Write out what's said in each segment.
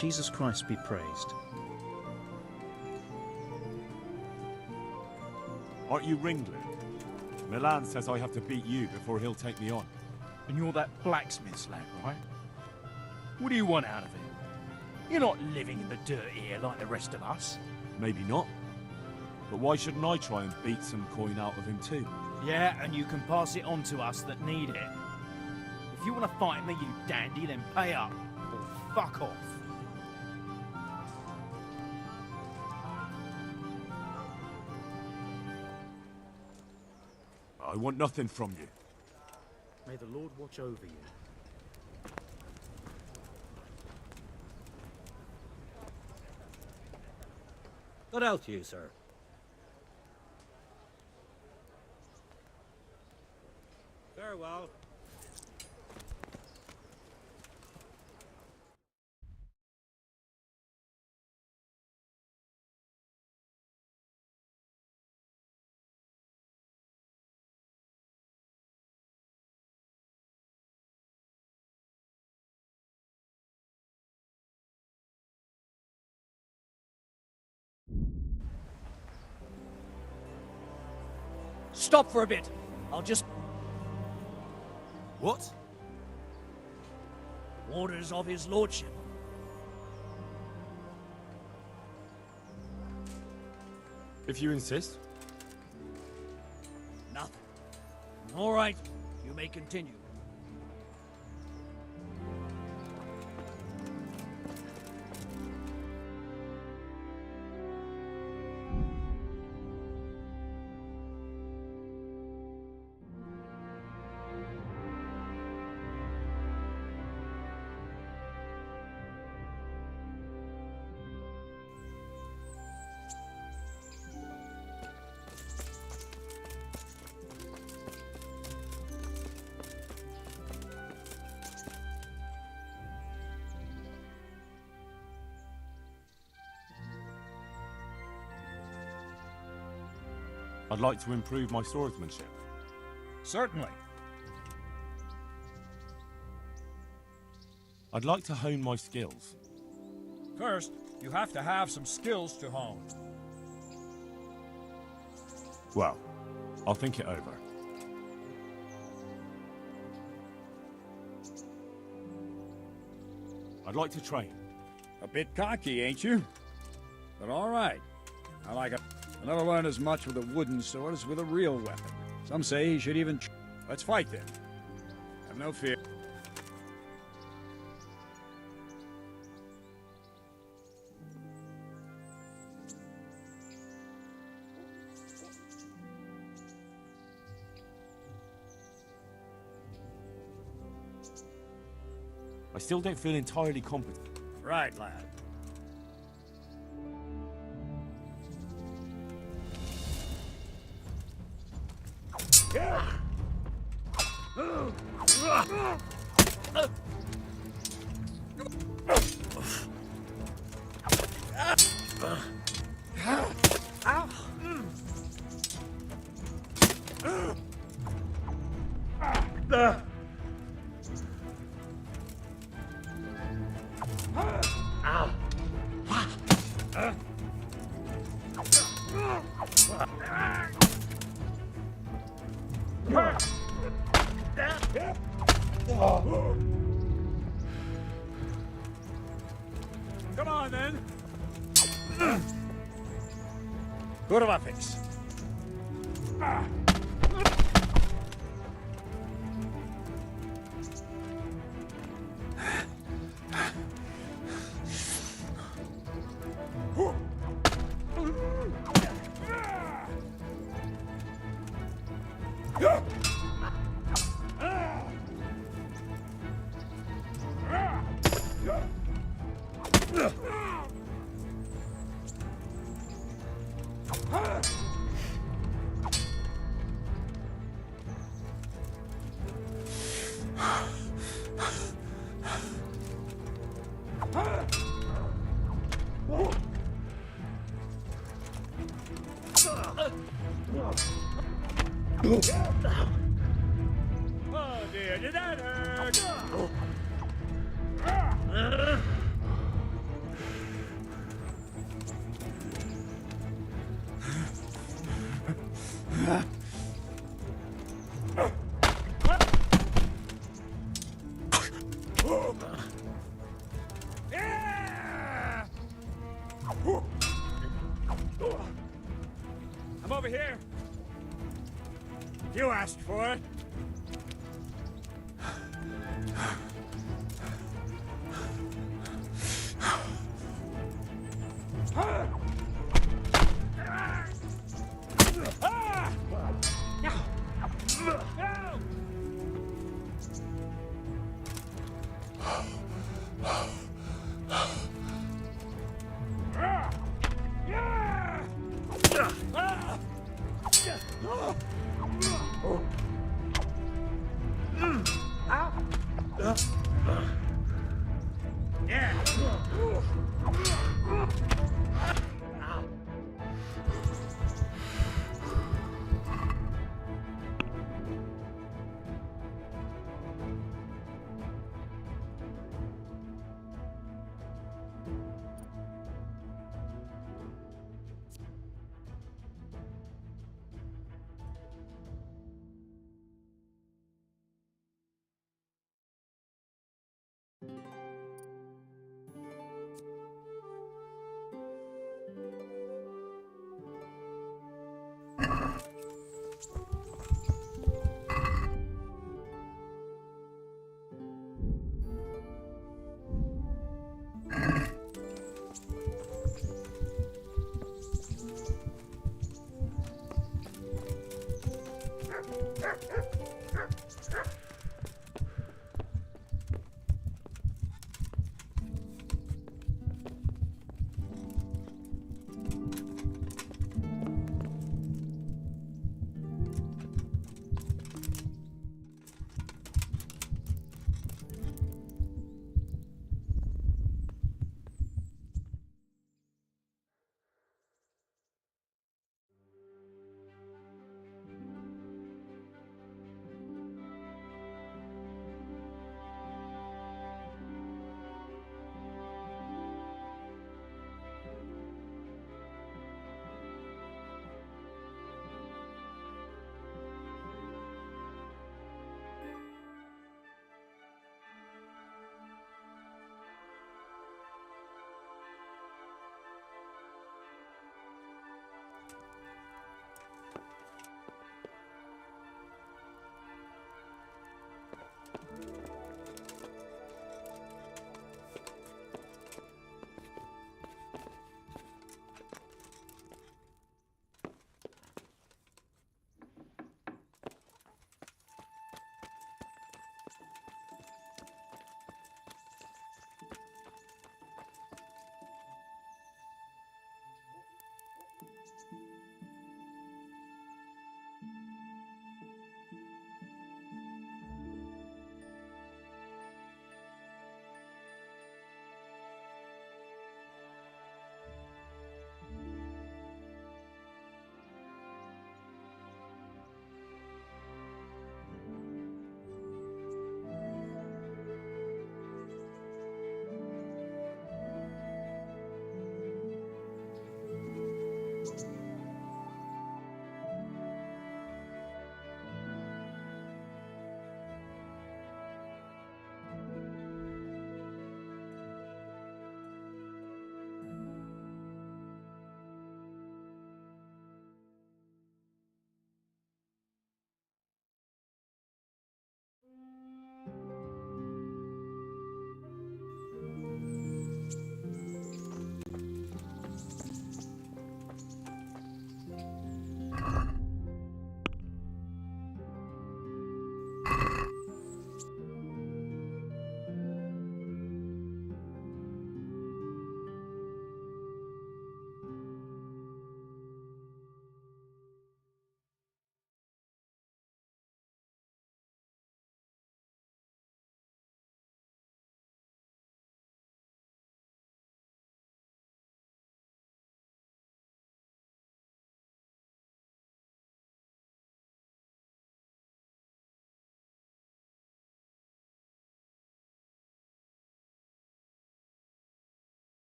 Jesus Christ be praised. Aren't you Ringling? Milan says I have to beat you before he'll take me on. And you're that blacksmith's lad, right? What do you want out of him? You're not living in the dirt here like the rest of us. Maybe not. But why shouldn't I try and beat some coin out of him too? Yeah, and you can pass it on to us that need it. If you want to fight me, you dandy, then pay up. Or fuck off. I want nothing from you. May the Lord watch over you. What else you, sir? Farewell. Stop for a bit. I'll just... What? Orders of his lordship. If you insist. Nothing. All right, you may continue. I'd like to improve my swordsmanship. Certainly. I'd like to hone my skills. First, you have to have some skills to hone. Well, I'll think it over. I'd like to train. A bit cocky, ain't you? But all right. I like it. I'll never learn as much with a wooden sword as with a real weapon. Some say you should even... Let's fight then. Have no fear. I still don't feel entirely competent. Right, lad. Come on, then. Kurvafix. Oh dear, did that hurt?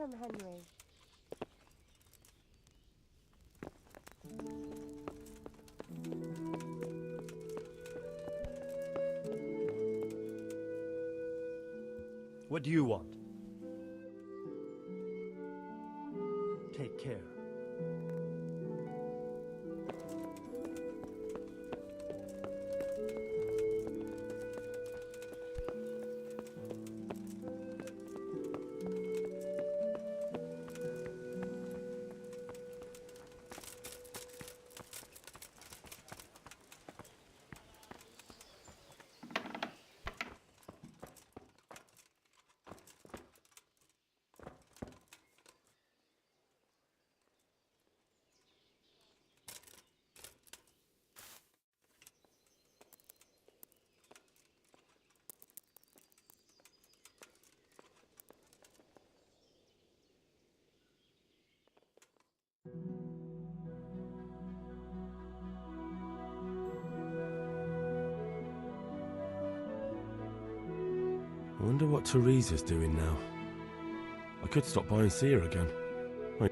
Welcome, Henry. What do you want? Take care. I wonder what Teresa's doing now. I could stop by and see her again. Wait.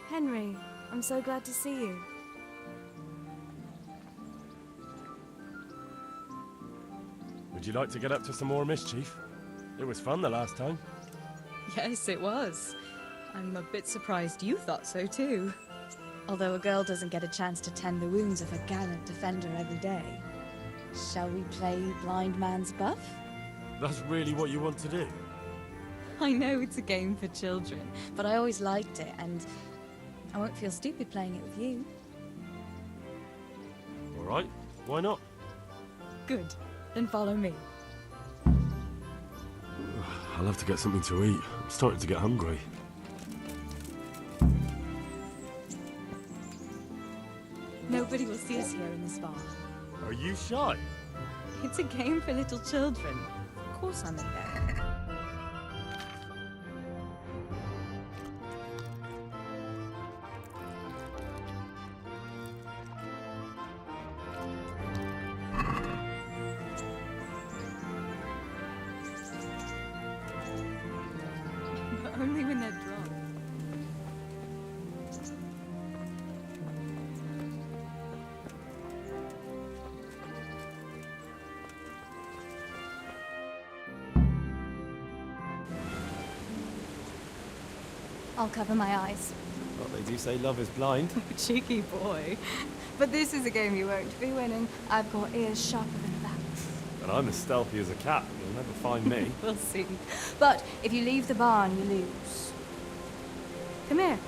Henry, I'm so glad to see you. Would you like to get up to some more mischief? It was fun the last time. Yes, it was. I'm a bit surprised you thought so too. Although a girl doesn't get a chance to tend the wounds of a gallant defender every day. Shall we play blind man's buff? That's really what you want to do? I know it's a game for children, but I always liked it, and I won't feel stupid playing it with you. All right, why not? Good. Then follow me. I'll have to get something to eat. I'm starting to get hungry. Nobody will see us here in this bar. Are you shy? It's a game for little children. Of course I'm in there. But only when they're drunk. I'll cover my eyes. Well, they do say love is blind. Cheeky boy. But this is a game you won't be winning. I've got ears sharper than that. And I'm as stealthy as a cat. You'll never find me. We'll see. But if you leave the barn, you lose. Come here.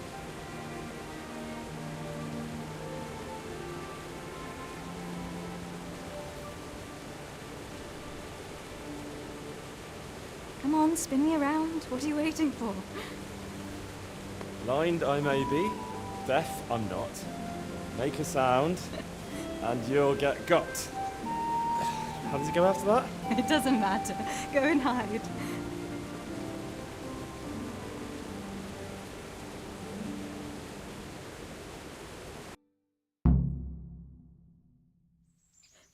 on, spin me around. What are you waiting for? Blind I may be, deaf I'm not. Make a sound, and you'll get got. How does it go after that? It doesn't matter. Go and hide.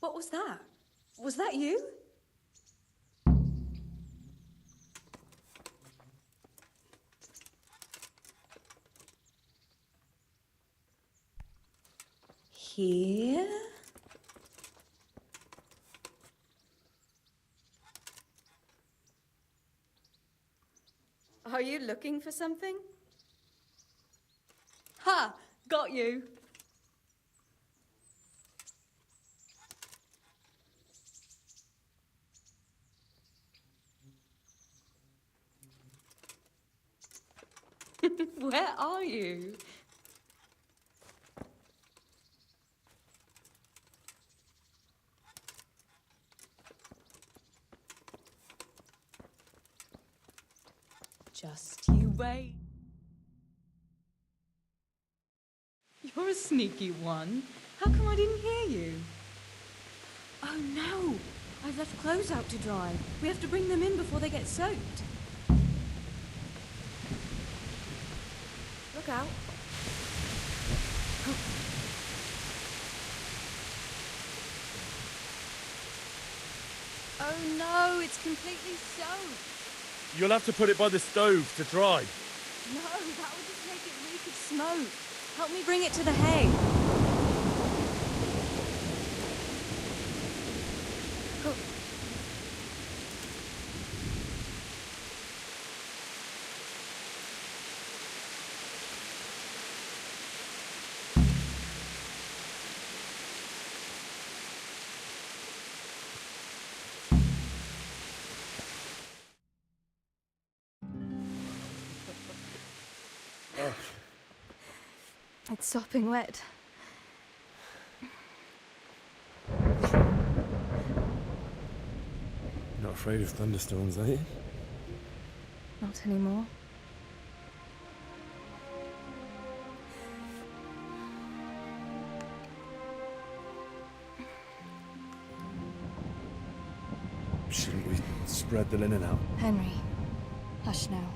What was that? Was that you? Here? Are you looking for something? Ha! Got you! Where are you? Just you wait. You're a sneaky one. How come I didn't hear you? Oh no! I've left clothes out to dry. We have to bring them in before they get soaked. Look out. Oh no, it's completely soaked. You'll have to put it by the stove to dry. No, that would just make it reek of smoke. Help me bring it to the hay. Oh. It's sopping wet. Not afraid of thunderstorms, are you? Not anymore. Shouldn't we spread the linen out? Henry, hush now.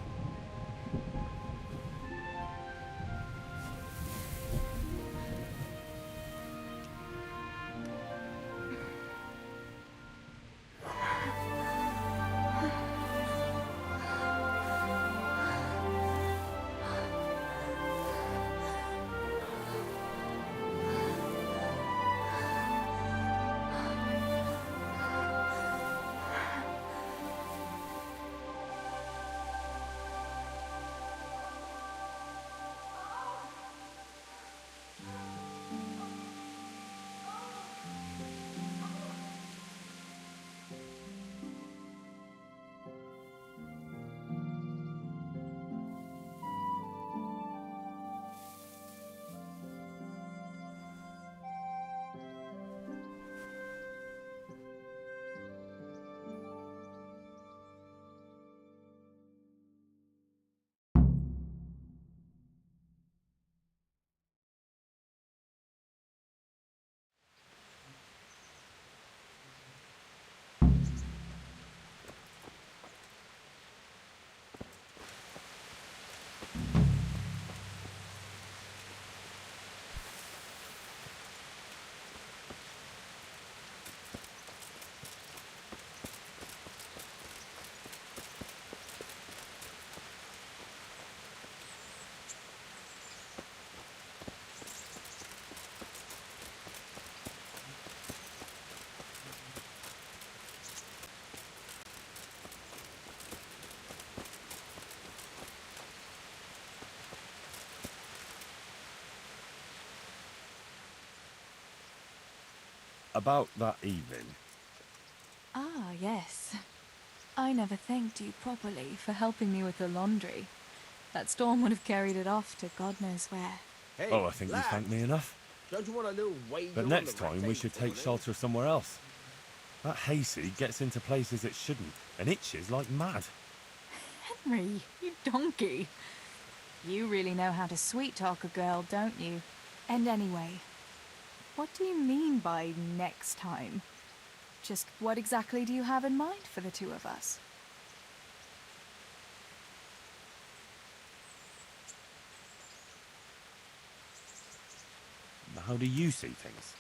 About that evening. Ah, yes. I never thanked you properly for helping me with the laundry. That storm would have carried it off to God knows where. Hey, Oh, I think you lad, thanked me enough. Don't you want a little wage But on next the time we should take shelter somewhere else. That hayseed gets into places it shouldn't and itches like mad. Henry, you donkey. You really know how to sweet-talk a girl, don't you? And anyway, what do you mean by next time? Just what exactly do you have in mind for the two of us? How do you see things?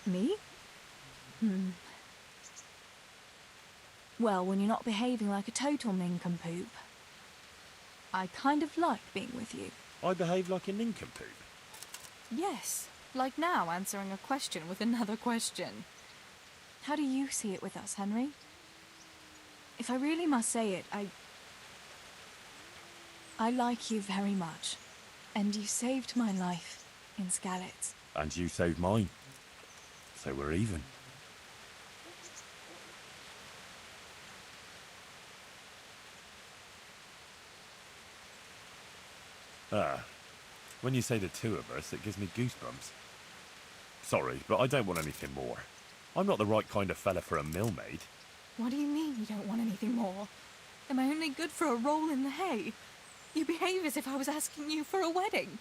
Me? Well, when you're not behaving like a total nincompoop. I kind of like being with you. I behave like a nincompoop. Yes, like now answering a question with another question. How do you see it with us, Henry? If I really must say it, I like you very much. And you saved my life in Skalitz. And you saved mine. So we're even. When you say the two of us, it gives me goosebumps. Sorry, but I don't want anything more. I'm not the right kind of fella for a millmaid. What do you mean you don't want anything more? Am I only good for a roll in the hay? You behave as if I was asking you for a wedding.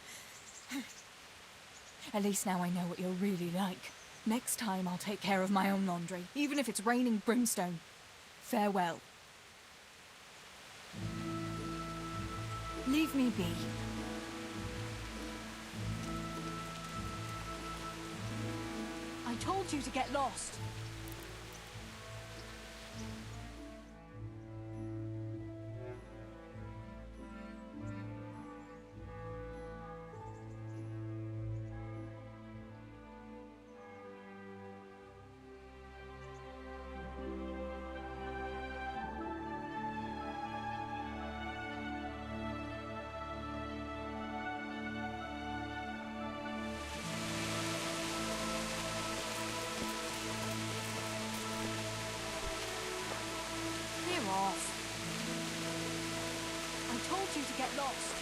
At least now I know what you're really like. Next time I'll take care of my own laundry, even if it's raining brimstone. Farewell. Leave me be. I told you to get lost. Off. I told you to get lost.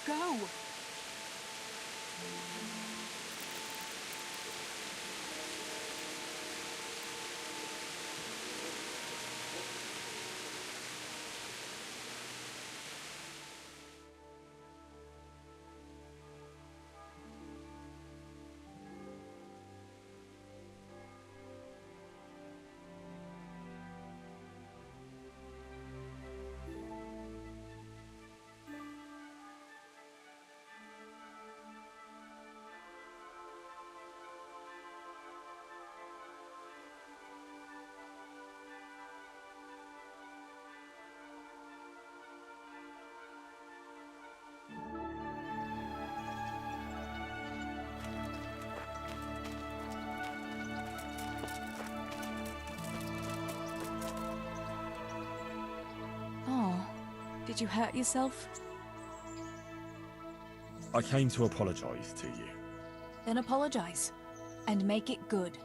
Go. Did you hurt yourself? I came to apologise to you. Then apologise. And make it good.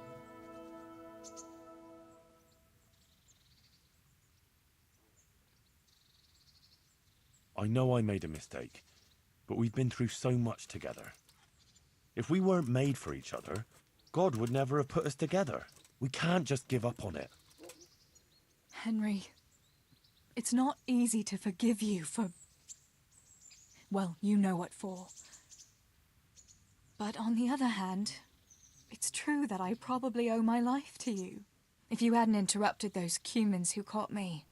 I know I made a mistake, but we've been through so much together. If we weren't made for each other, God would never have put us together. We can't just give up on it. Henry, it's not easy to forgive you for... well, you know what for. But on the other hand, it's true that I probably owe my life to you. If you hadn't interrupted those cumins who caught me,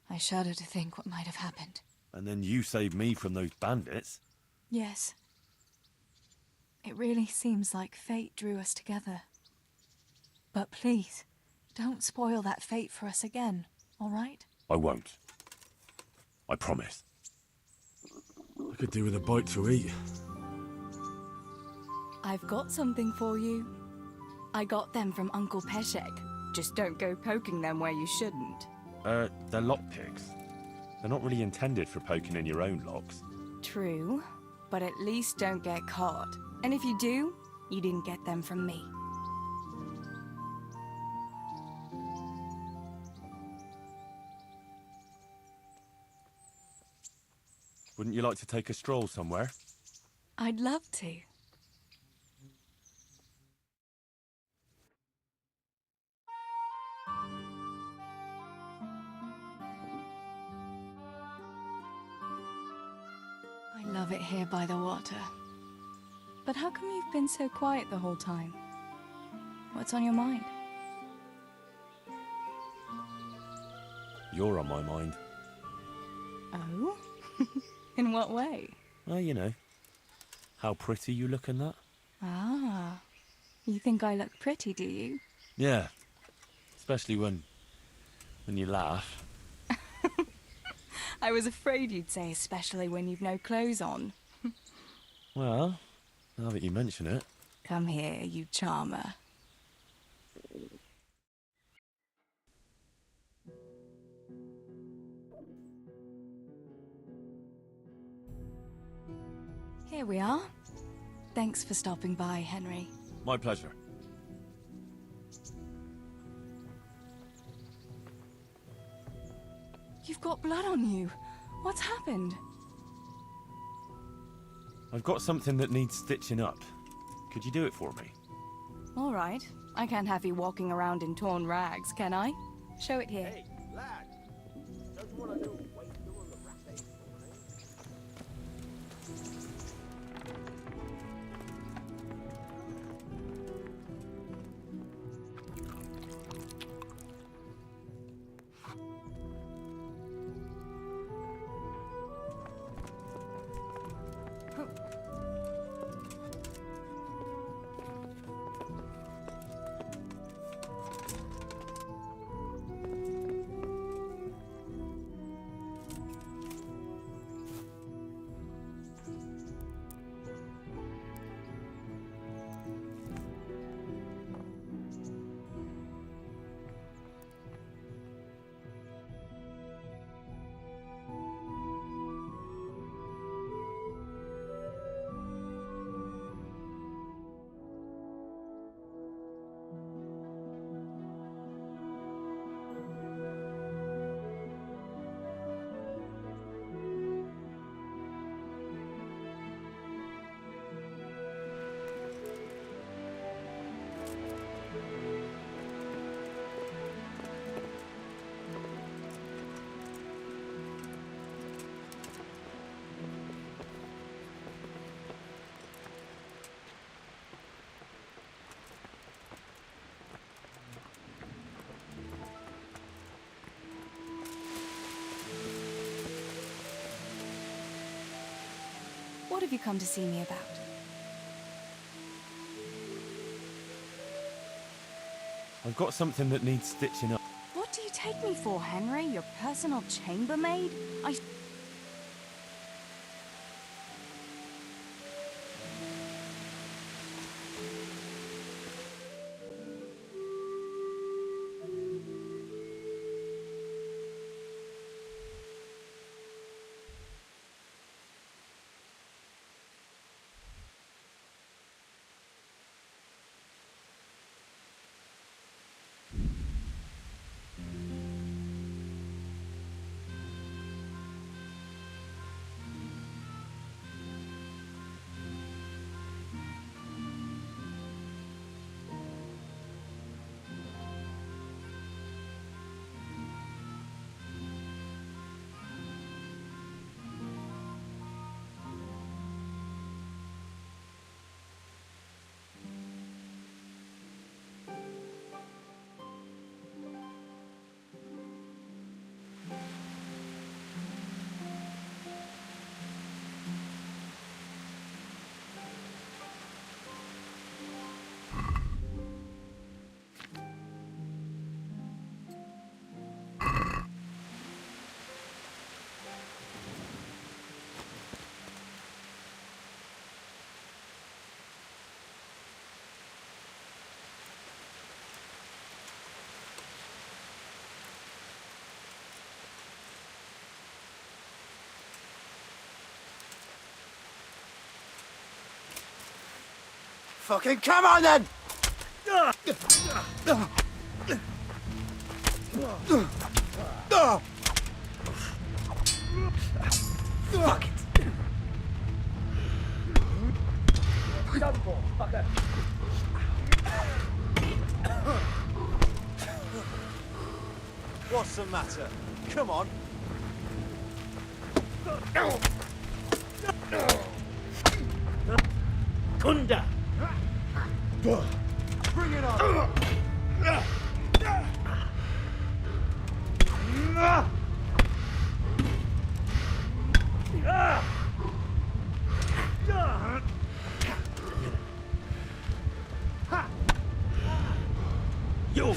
I shudder to think what might have happened. And then you saved me from those bandits. Yes. It really seems like fate drew us together. But please, don't spoil that fate for us again, all right? I won't. I promise. I could do with a bite to eat. I've got something for you. I got them from Uncle Peshek. Just don't go poking them where you shouldn't. They're lockpicks. They're not really intended for poking in your own locks. True, but at least don't get caught. And if you do, you didn't get them from me. Wouldn't you like to take a stroll somewhere? I'd love to. I love it here by the water. But how come you've been so quiet the whole time? What's on your mind? You're on my mind. Oh? In what way? Well, you know, how pretty you look in that. Ah, you think I look pretty, do you? Yeah, especially when you laugh. I was afraid you'd say especially when you've no clothes on. Well, now that you mention it. Come here, you charmer. Here we are. Thanks for stopping by, Henry. My pleasure. You've got blood on you. What's happened? I've got something that needs stitching up. Could you do it for me? All right. I can't have you walking around in torn rags, can I? Show it here. Hey, lad! Don't you want to do wait doing the rapid? What have you come to see me about? I've got something that needs stitching up. What do you take me for, Henry? Your personal chambermaid? Fucking come on then! Fuck it! What's the matter? Come on. Kunda! Bring it on. Yo!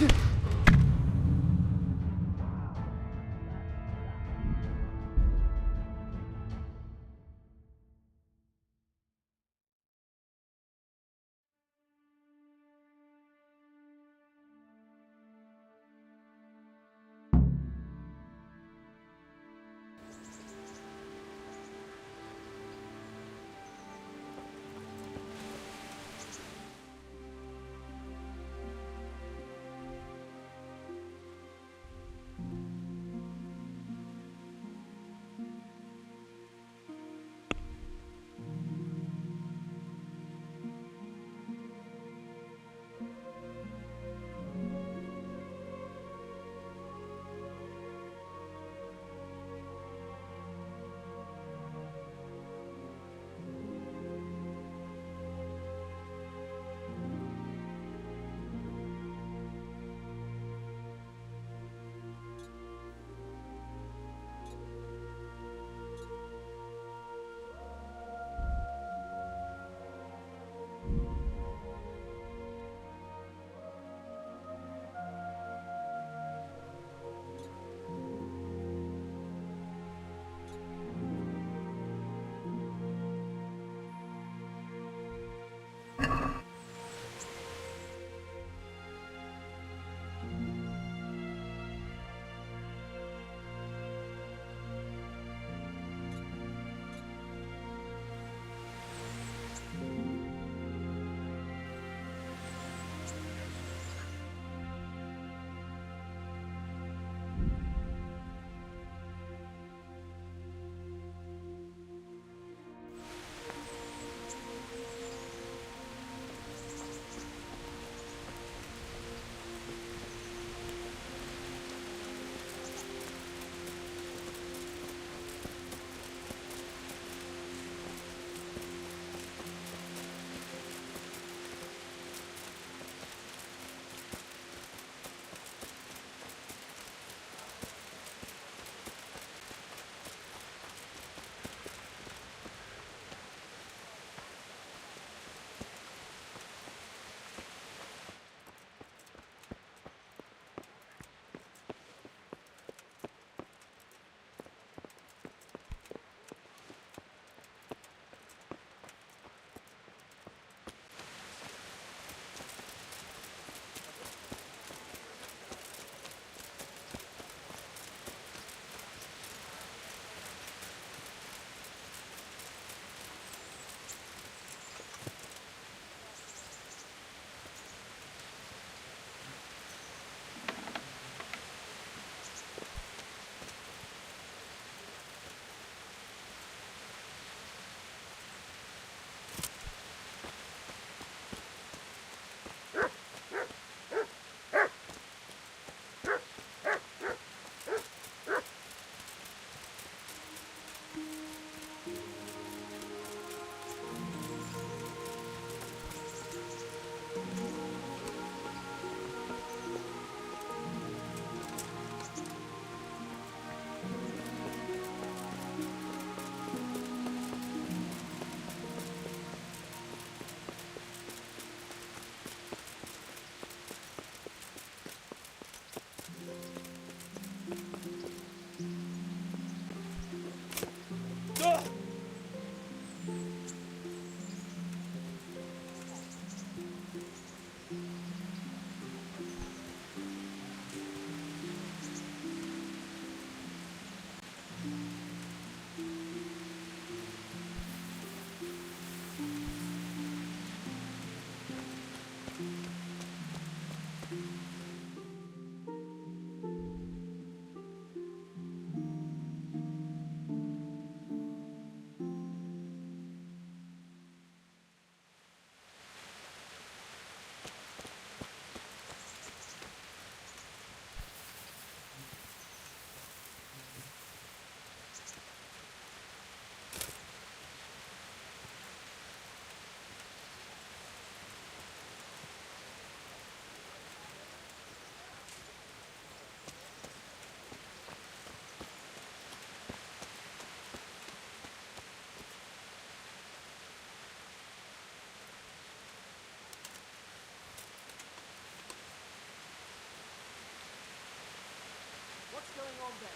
What's going on there?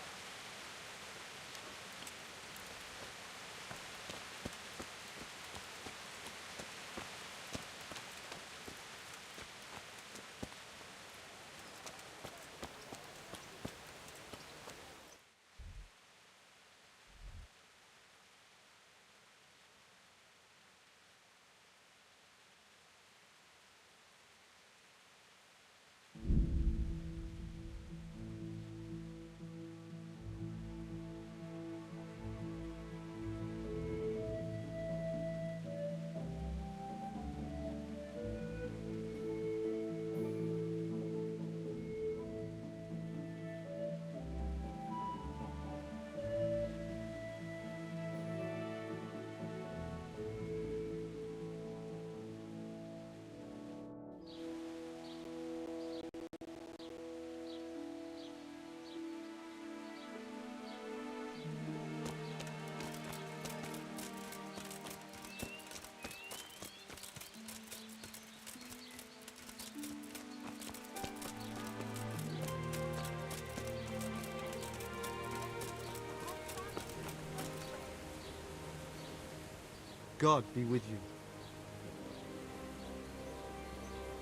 God be with you.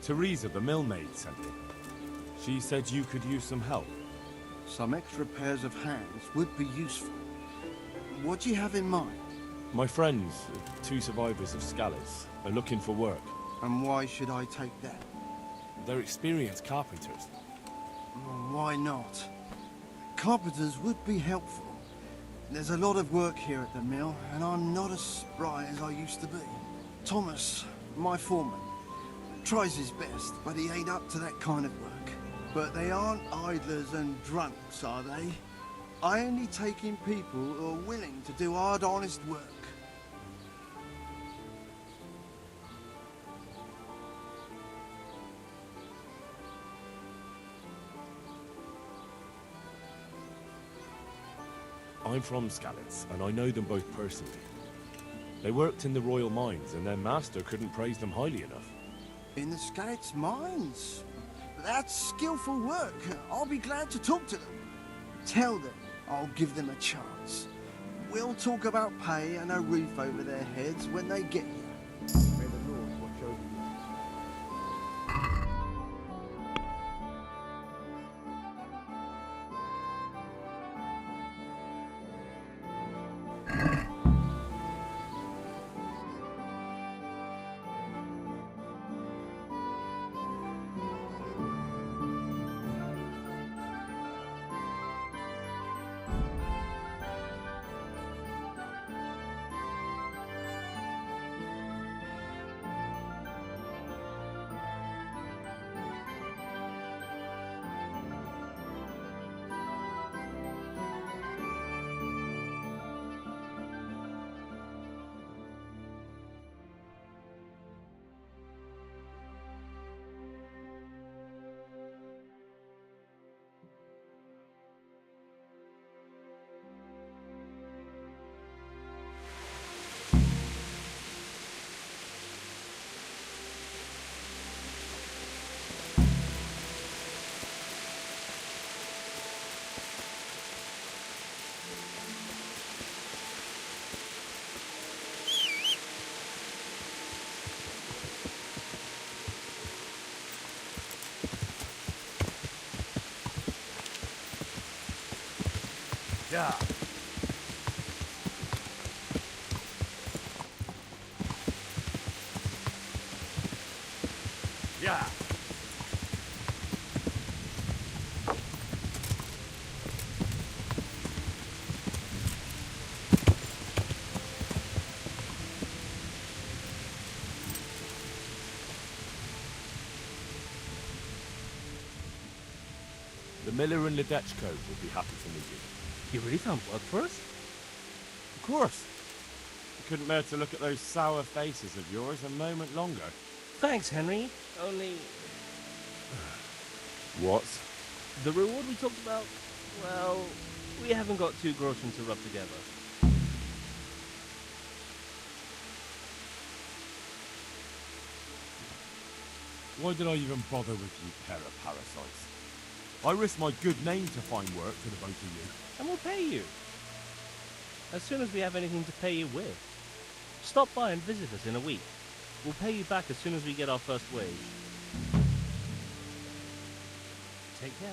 Teresa, the millmaid, sent me. She said you could use some help. Some extra pairs of hands would be useful. What do you have in mind? My friends, 2 survivors of Scalise, are looking for work. And why should I take that? They're experienced carpenters. Why not? Carpenters would be helpful. There's a lot of work here at the mill, and I'm not as spry as I used to be. Thomas, my foreman, tries his best, but he ain't up to that kind of work. But they aren't idlers and drunks, are they? I only take in people who are willing to do hard, honest work. I'm from Scalise, and I know them both personally. They worked in the royal mines, and their master couldn't praise them highly enough. In the Scouts' mines? That's skillful work. I'll be glad to talk to them. Tell them I'll give them a chance. We'll talk about pay and a roof over their heads when they get here. May the Lord watch over you. Yeah. Yeah. The miller and Ledechko will be happy to meet you. You really found work for us? Of course. I couldn't bear to look at those sour faces of yours a moment longer. Thanks, Henry. Only What? the reward we talked about, well, we haven't got 2 groschen to rub together. Why did I even bother with you pair of parasites? I risk my good name to find work for the both of you. And we'll pay you. As soon as we have anything to pay you with. Stop by and visit us in a week. We'll pay you back as soon as we get our first wage. Take care.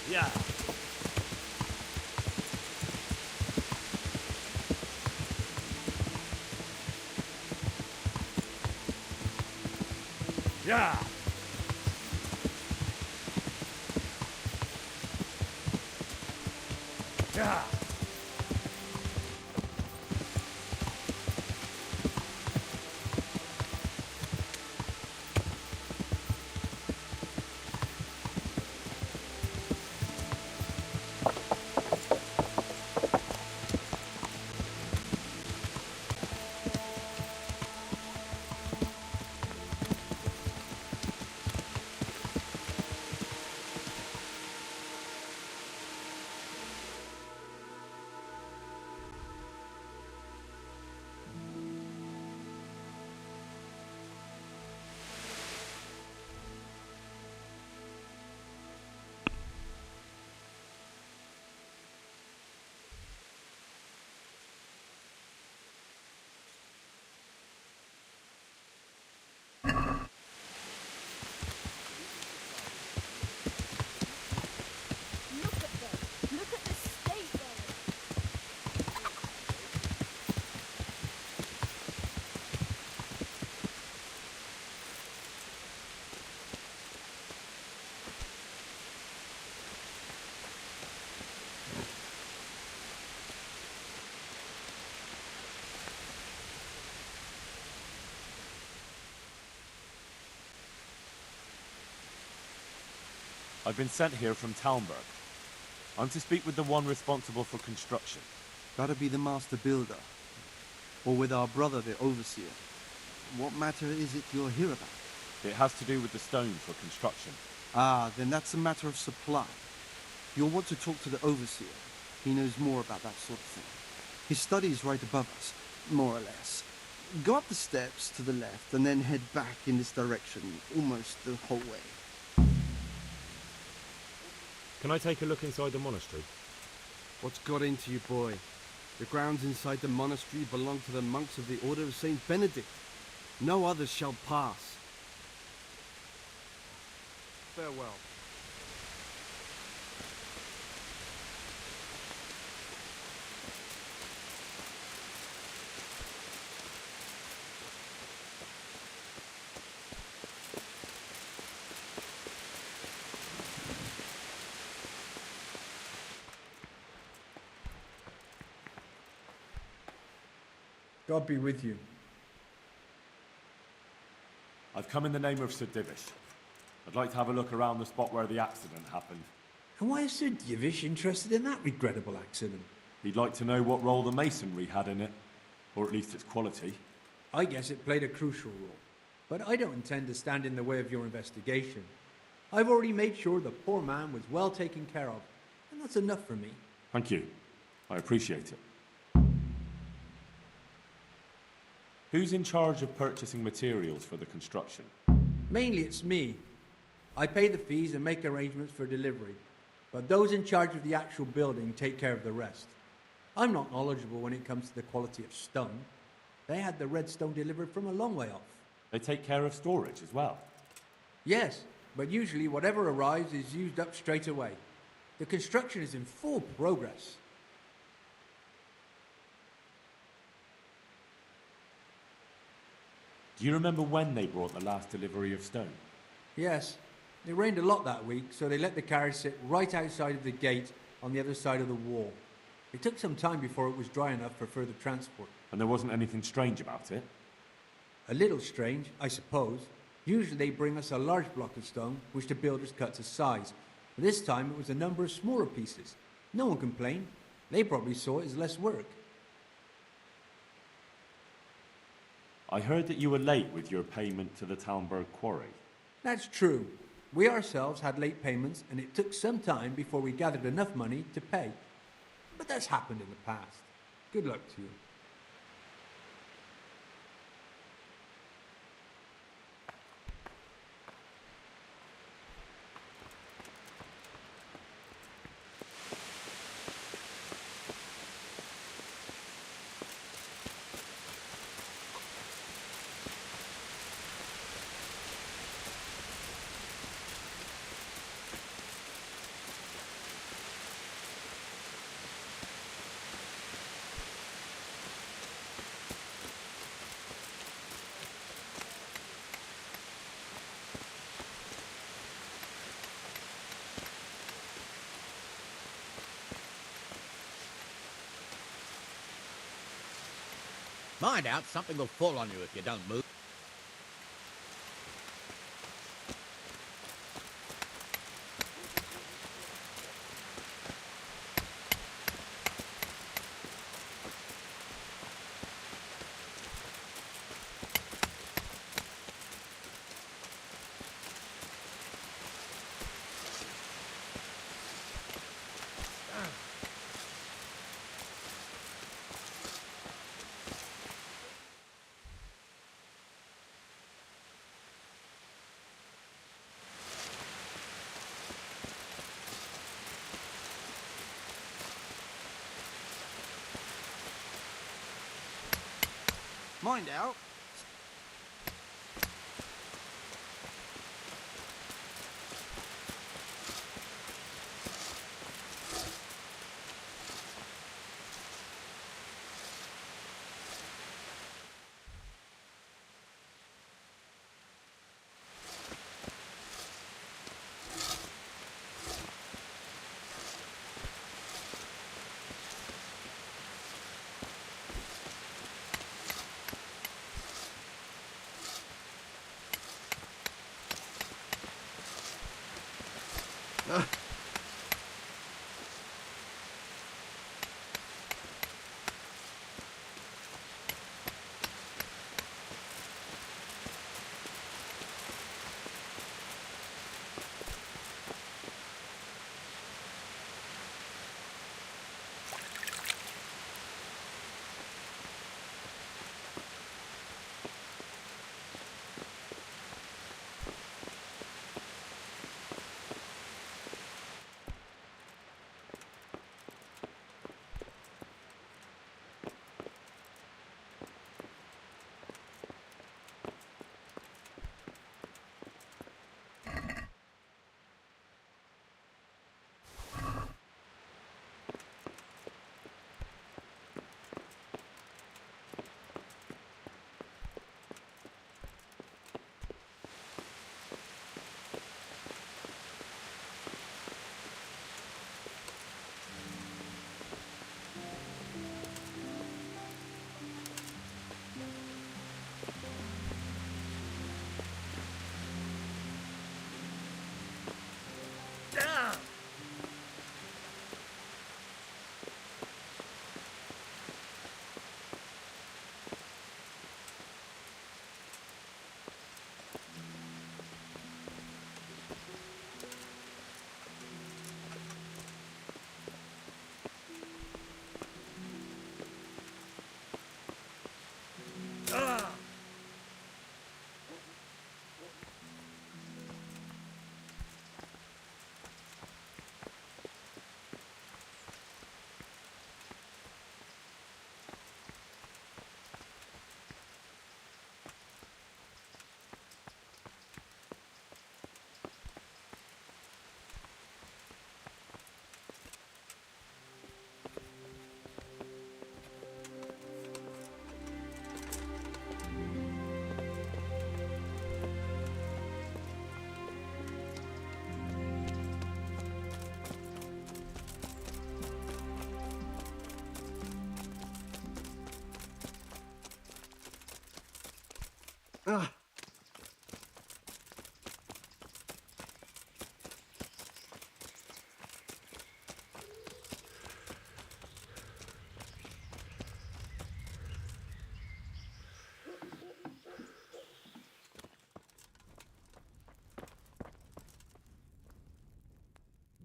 Yeah. Yeah. Yeah. Look at them. Look at the state they're in. I've been sent here from Talmberg. I'm to speak with the one responsible for construction. Gotta be the master builder. Or with our brother, the overseer. What matter is it you're here about? It has to do with the stone for construction. Ah, then that's a matter of supply. You'll want to talk to the overseer. He knows more about that sort of thing. His study is right above us, more or less. Go up the steps to the left and then head back in this direction, almost the whole way. Can I take a look inside the monastery? What's got into you, boy? The grounds inside the monastery belong to the monks of the Order of Saint Benedict. No others shall pass. Farewell. God be with you. I've come in the name of Sir Divish. I'd like to have a look around the spot where the accident happened. And why is Sir Divish interested in that regrettable accident? He'd like to know what role the masonry had in it, or at least its quality. I guess it played a crucial role. But I don't intend to stand in the way of your investigation. I've already made sure the poor man was well taken care of, and that's enough for me. Thank you. I appreciate it. Who's in charge of purchasing materials for the construction? Mainly it's me. I pay the fees and make arrangements for delivery, but those in charge of the actual building take care of the rest. I'm not knowledgeable when it comes to the quality of stone. They had the red stone delivered from a long way off. They take care of storage as well. Yes, but usually whatever arrives is used up straight away. The construction is in full progress. Do you remember when they brought the last delivery of stone? Yes, it rained a lot that week, so they let the carriage sit right outside of the gate on the other side of the wall. It took some time before it was dry enough for further transport. And there wasn't anything strange about it? A little strange, I suppose, Usually they bring us a large block of stone, which the builders cut to size. But this time it was a number of smaller pieces. No one complained. They probably saw it as less work. I heard that you were late with your payment to the Talmberg quarry. That's true. We ourselves had late payments, and it took some time before we gathered enough money to pay. But that's happened in the past. Good luck to you. Find out, something will fall on you if you don't move. Mind out.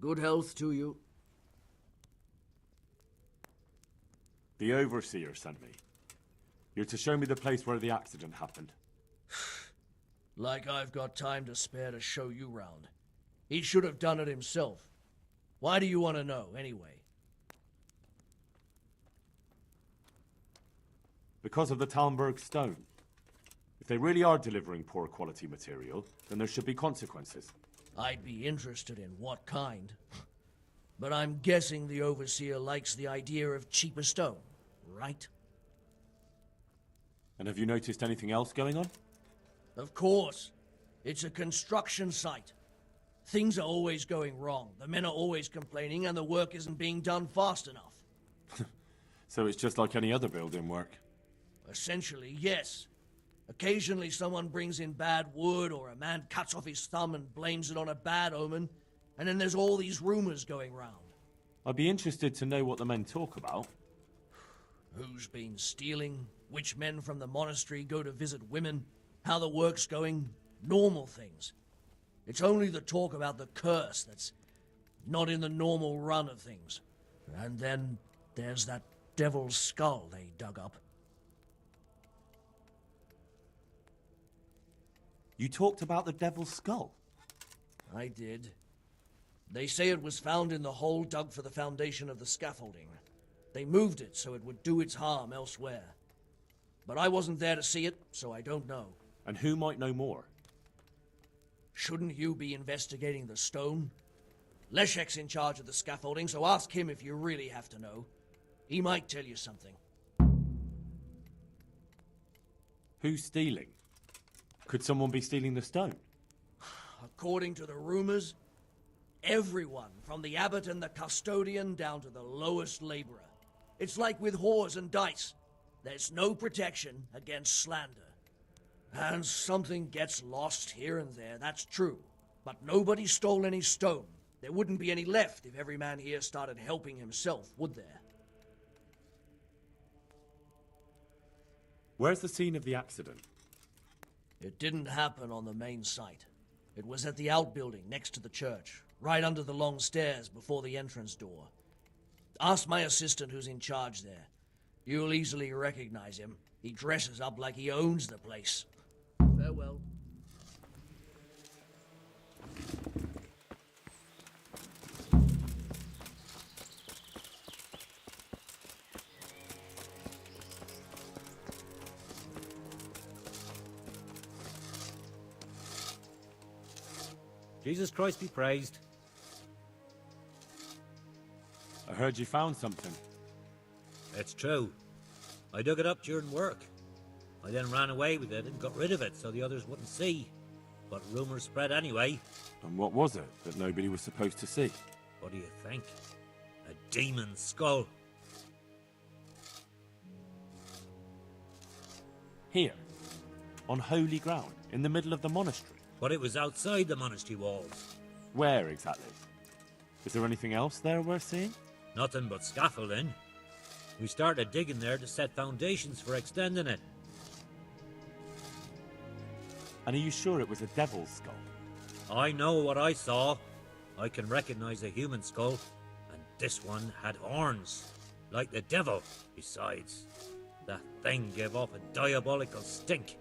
Good health to you. The Overseer sent me. You're to show me the place where the accident happened. Like I've got time to spare to show you round. He should have done it himself. Why do you want to know, anyway? Because of the Talmberg stone. If they really are delivering poor quality material, then there should be consequences. I'd be interested in what kind. But I'm guessing the Overseer likes the idea of cheaper stone, right? And have you noticed anything else going on? Of course. It's a construction site. Things are always going wrong. The men are always complaining, and the work isn't being done fast enough. So it's just like any other building work? Essentially, yes. Occasionally someone brings in bad wood, or a man cuts off his thumb and blames it on a bad omen, and then there's all these rumors going round. I'd be interested to know what the men talk about. Who's been stealing, which men from the monastery go to visit women, how the work's going, normal things. It's only the talk about the curse that's not in the normal run of things. And then there's that devil's skull they dug up. You talked about the devil's skull? I did. They say it was found in the hole dug for the foundation of the scaffolding. They moved it so it would do its harm elsewhere. But I wasn't there to see it, so I don't know. And who might know more? Shouldn't you be investigating the stone? Leszek's in charge of the scaffolding, so ask him if you really have to know. He might tell you something. Who's stealing? Could someone be stealing the stone? According to the rumors, everyone, from the abbot and the custodian down to the lowest laborer. It's like with whores and dice. There's no protection against slander. And something gets lost here and there, that's true. But nobody stole any stone. There wouldn't be any left if every man here started helping himself, would there? Where's the scene of the accident? It didn't happen on the main site. It was at the outbuilding next to the church, right under the long stairs before the entrance door. Ask my assistant who's in charge there. You'll easily recognize him. He dresses up like he owns the place. Farewell. Jesus Christ be praised. I heard you found something. It's true. I dug it up during work. I then ran away with it and got rid of it so the others wouldn't see. But rumors spread anyway. And what was it that nobody was supposed to see? What do you think? A demon skull. Here, on holy ground, in the middle of the monastery. But it was outside the monastery walls. Where exactly? Is there anything else there worth seeing? Nothing but scaffolding. We started digging there to set foundations for extending it. And are you sure it was a devil's skull? I know what I saw. I can recognize a human skull. And this one had horns. Like the devil. Besides, that thing gave off a diabolical stink.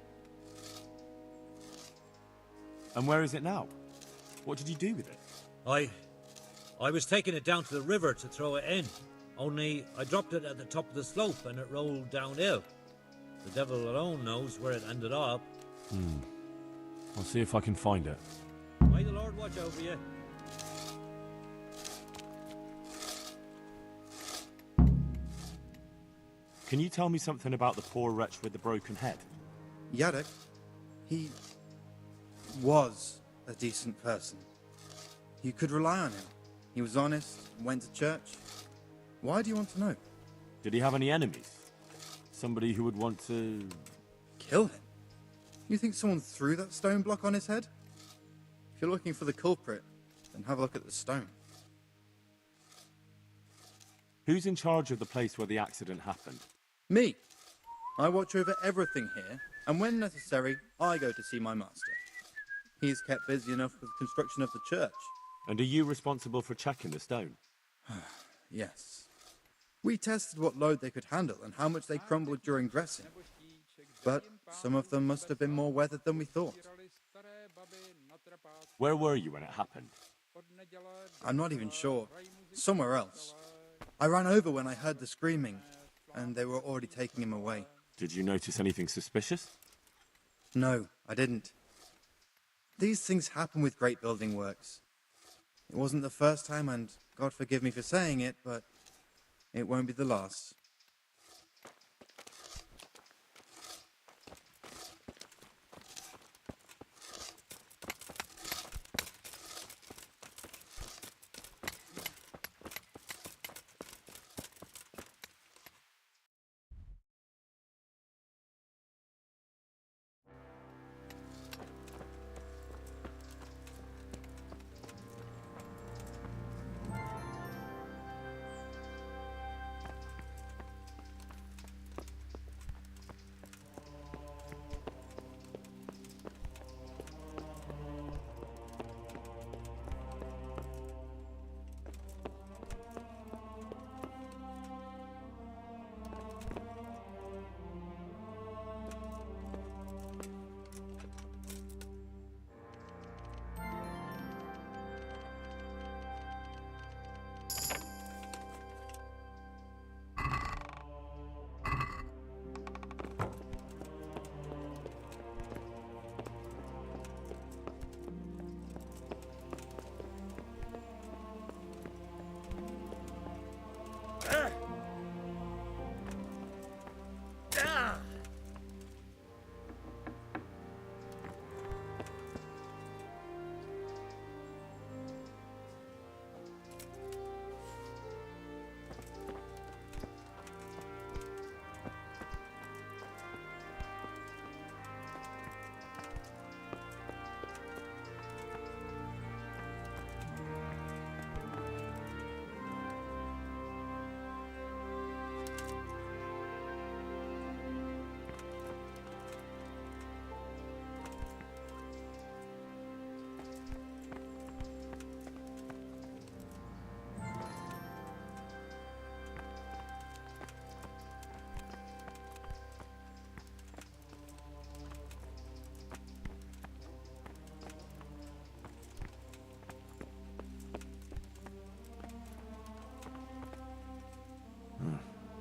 And where is it now? What did you do with it? I was taking it down to the river to throw it in. Only I dropped it at the top of the slope and it rolled downhill. The devil alone knows where it ended up. I'll see if I can find it. May the Lord watch over you. Can you tell me something about the poor wretch with the broken head? Yarek, he was a decent person. You could rely on him. He was honest, went to church. Why do you want to know? Did he have any enemies? Somebody who would want to... Kill him? You think someone threw that stone block on his head? If you're looking for the culprit, then have a look at the stone. Who's in charge of the place where the accident happened? Me. I watch over everything here, and when necessary, I go to see my master. He is kept busy enough with the construction of the church. And are you responsible for checking the stone? Yes. We tested what load they could handle and how much they crumbled during dressing. But some of them must have been more weathered than we thought. Where were you when it happened? I'm not even sure. Somewhere else. I ran over when I heard the screaming, and they were already taking him away. Did you notice anything suspicious? No, I didn't. These things happen with great building works. It wasn't the first time, and God forgive me for saying it, but it won't be the last.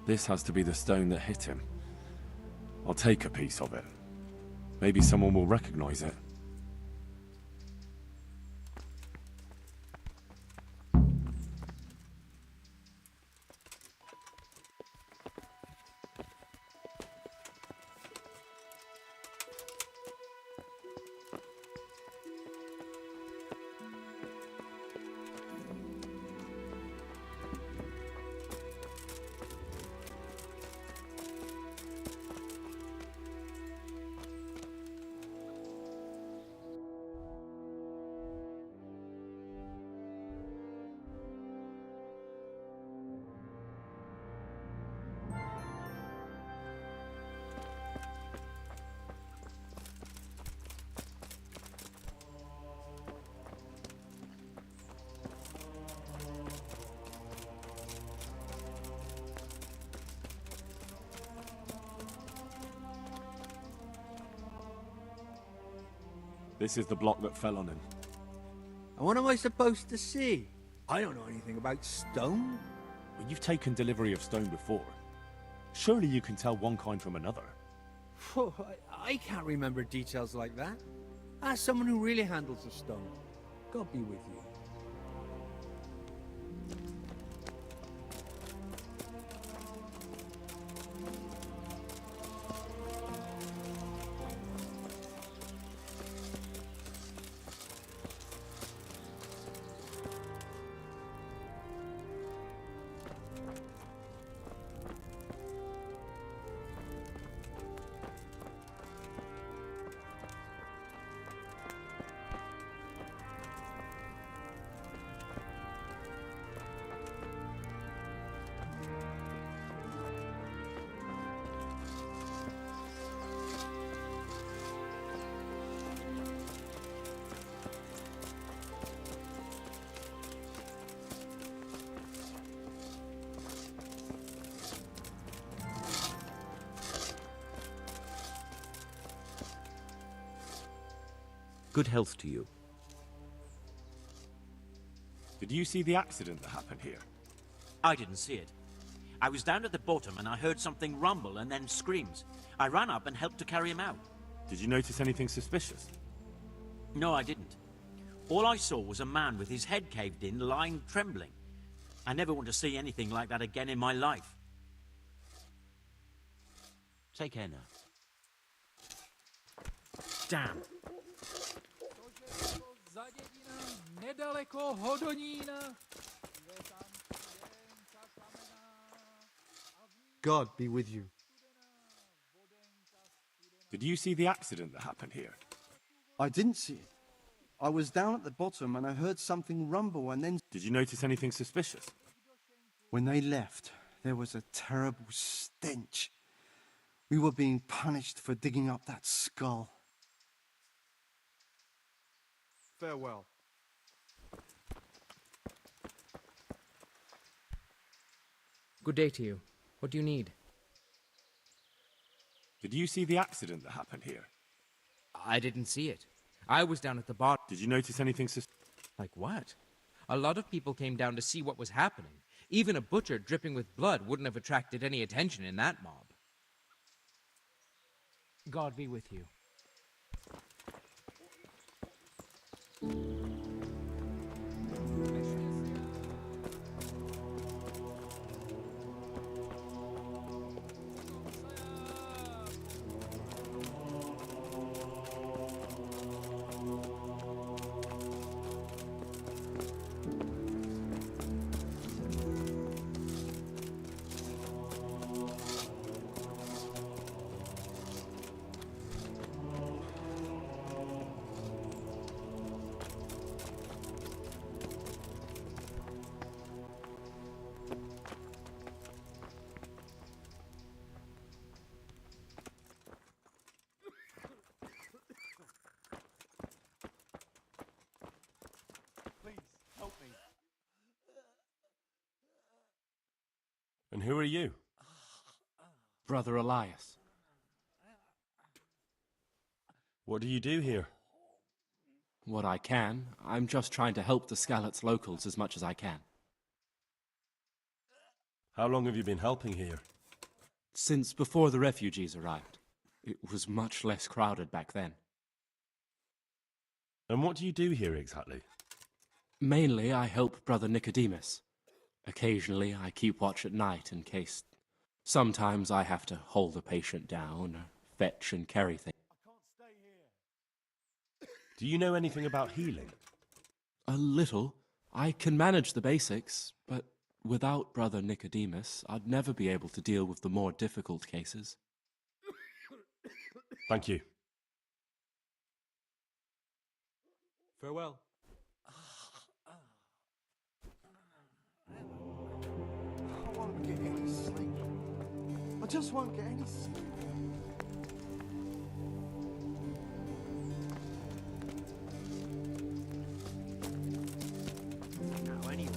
This has to be the stone that hit him. I'll take a piece of it. Maybe someone will recognize it. This is the block that fell on him. And what am I supposed to see? I don't know anything about stone. But you've taken delivery of stone before. Surely you can tell one kind from another. I can't remember details like that. Ask someone who really handles the stone. God be with you. Good health to you. Did you see the accident that happened here? I didn't see it. I was down at the bottom and I heard something rumble and then screams. I ran up and helped to carry him out. Did you notice anything suspicious? No, I didn't. All I saw was a man with his head caved in, lying trembling. I never want to see anything like that again in my life. Take care now. Damn. Nedaleko Hodonína. God be with you. Did you see the accident that happened here? I didn't see it. I was down at the bottom and I heard something rumble and then... Did you notice anything suspicious? When they left, there was a terrible stench. We were being punished for digging up that skull. Farewell. Good day to you. What do you need? Did you see the accident that happened here? I didn't see it. I was down at the bottom. Did you notice anything Like what? A lot of people came down to see what was happening. Even a butcher dripping with blood wouldn't have attracted any attention in that mob. God be with you. And who are you? Brother Elias. What do you do here? What I can. I'm just trying to help the Skalitz locals as much as I can. How long have you been helping here? Since before the refugees arrived. It was much less crowded back then. And what do you do here exactly? Mainly, I help Brother Nicodemus. Occasionally, I keep watch at night in case... Sometimes I have to hold a patient down, or fetch and carry things. Do you know anything about healing? A little. I can manage the basics, but without Brother Nicodemus, I'd never be able to deal with the more difficult cases. Thank you. Farewell. I won't get any sleep. I just won't get any sleep. Now, anyway.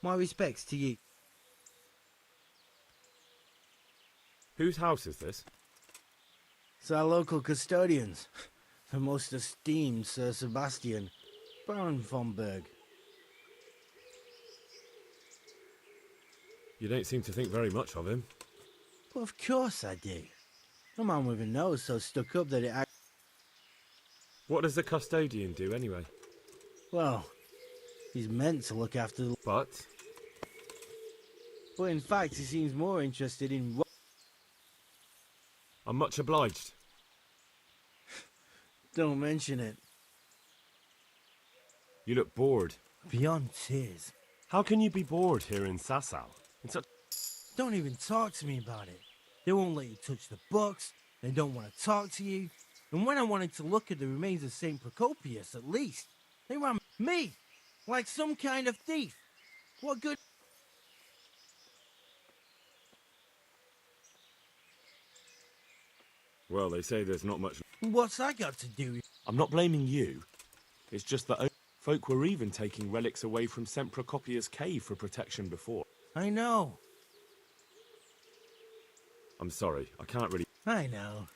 My respects to you. Whose house is this? It's our local custodians. The most esteemed Sir Sebastian, Baron von Berg. You don't seem to think very much of him. But of course I do. A man with a nose so stuck up that it act... What does the custodian do anyway? Well, he's meant to look after the... But in fact, he seems more interested in... I'm much obliged. Don't mention it. You look bored. Beyond tears. How can you be bored here in Sasau? Don't even talk to me about it. They won't let you touch the books, they don't want to talk to you, and when I wanted to look at the remains of St. Procopius, at least, they ran me like some kind of thief. What good? Well, they say there's not much. What's that got to do with... I'm not blaming you. It's just that folk were even taking relics away from St. Procopius' cave for protection before. I know. I'm sorry, I can't really... I know.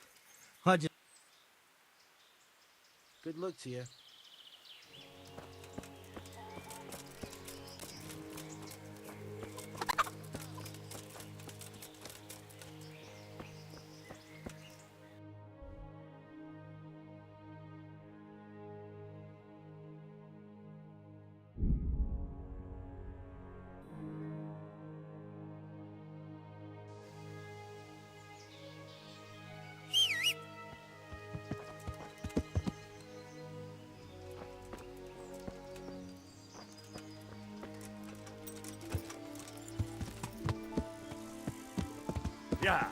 I just... Good luck to you. Yeah.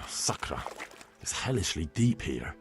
Sakra, it's hellishly deep here.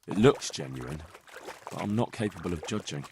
It looks genuine, but I'm not capable of judging.